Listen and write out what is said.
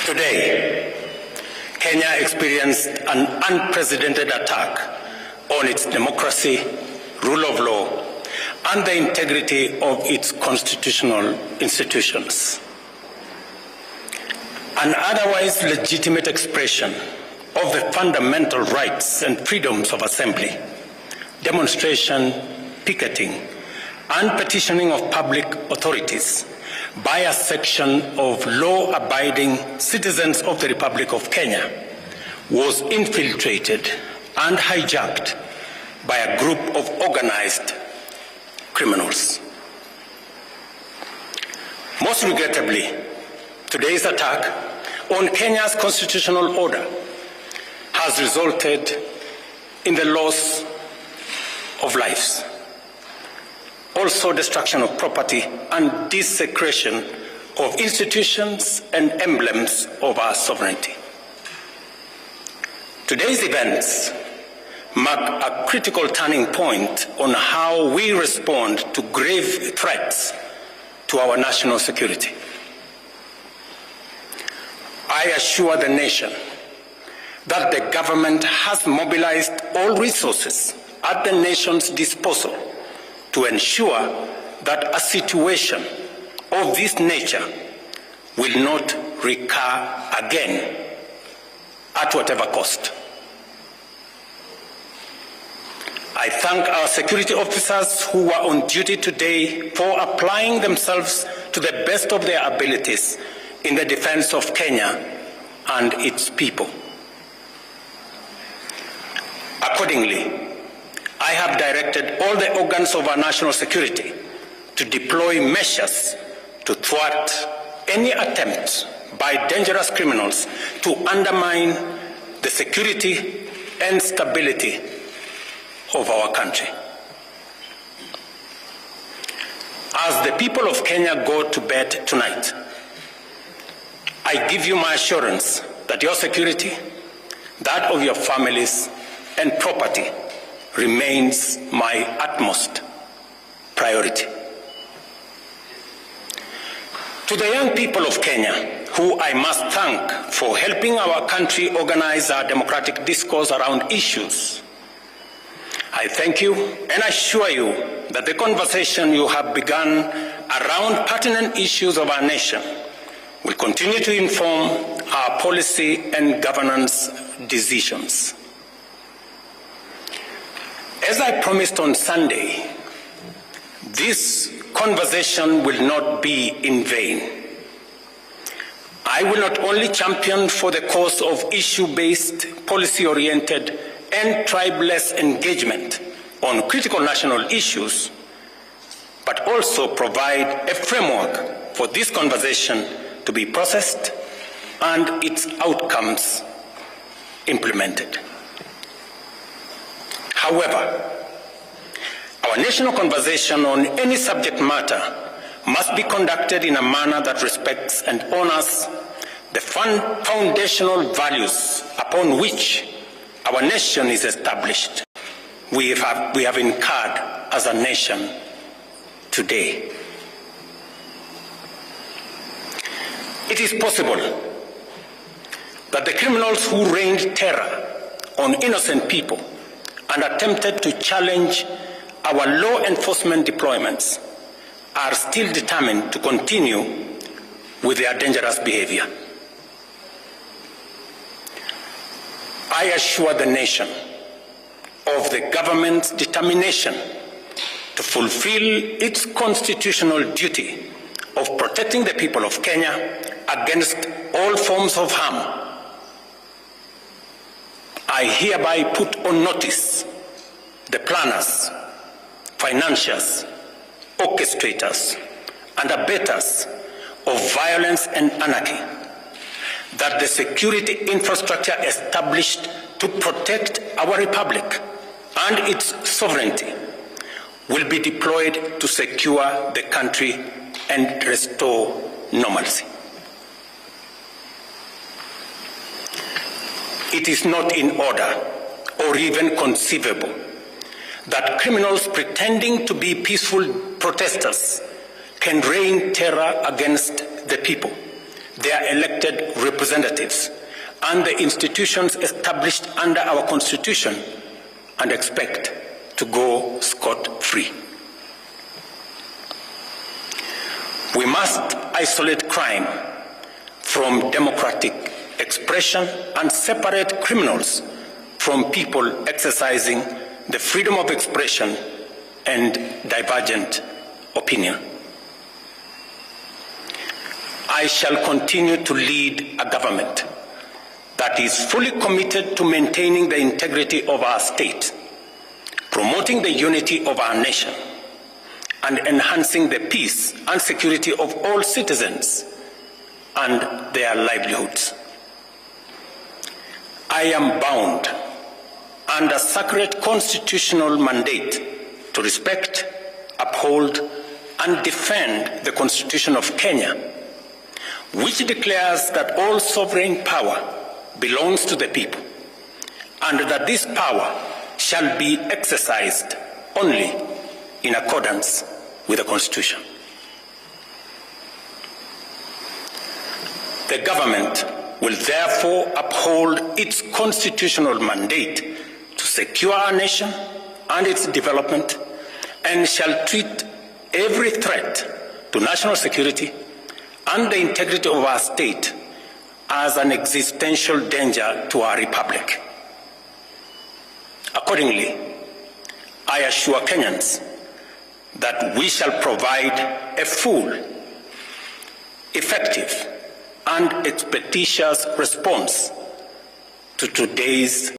Today, Kenya experienced an unprecedented attack on its democracy, rule of law, and the integrity of its constitutional institutions. An otherwise legitimate expression of the fundamental rights and freedoms of assembly, demonstration, picketing, and petitioning of public authorities by a section of law-abiding citizens of the Republic of Kenya was infiltrated and hijacked by a group of organized criminals. Most regrettably, today's attack on Kenya's constitutional order has resulted in the loss of lives, also destruction of property and desecration of institutions and emblems of our sovereignty. Today's events mark a critical turning point on how we respond to grave threats to our national security. I assure the nation that the government has mobilized all resources at the nation's disposal to ensure that a situation of this nature will not recur again at whatever cost. I thank our security officers who are on duty today for applying themselves to the best of their abilities in the defense of Kenya and its people. Accordingly, I have directed all the organs of our national security to deploy measures to thwart any attempt by dangerous criminals to undermine the security and stability of our country. As the people of Kenya go to bed tonight, I give you my assurance that your security, that of your families and property, remains my utmost priority. To the young people of Kenya, who I must thank for helping our country organize our democratic discourse around issues, I thank you and assure you that the conversation you have begun around pertinent issues of our nation will continue to inform our policy and governance decisions. As I promised on Sunday, this conversation will not be in vain. I will not only champion for the cause of issue-based, policy-oriented, and tribeless engagement on critical national issues, but also provide a framework for this conversation to be processed and its outcomes implemented. However, our national conversation on any subject matter must be conducted in a manner that respects and honors the foundational values upon which our nation is established. We have incurred as a nation today. It is possible that the criminals who rained terror on innocent people and attempted to challenge our law enforcement deployments are still determined to continue with their dangerous behavior. I assure the nation of the government's determination to fulfill its constitutional duty of protecting the people of Kenya against all forms of harm. I hereby put on notice the planners, financiers, orchestrators, and abettors of violence and anarchy that the security infrastructure established to protect our republic and its sovereignty will be deployed to secure the country and restore normalcy. It is not in order or even conceivable that criminals pretending to be peaceful protesters can rain terror against the people, their elected representatives and the institutions established under our Constitution and expect to go scot-free. We must isolate crime from democratic expression and separate criminals from people exercising the freedom of expression and divergent opinion. I shall continue to lead a government that is fully committed to maintaining the integrity of our state, promoting the unity of our nation, and enhancing the peace and security of all citizens and their livelihoods. I am bound under sacred constitutional mandate to respect, uphold, and defend the Constitution of Kenya, which declares that all sovereign power belongs to the people, and that this power shall be exercised only in accordance with the Constitution. The government will therefore uphold its constitutional mandate to secure our nation and its development, and shall treat every threat to national security and the integrity of our state as an existential danger to our republic. Accordingly, I assure Kenyans that we shall provide a full, effective, and expeditious response to today's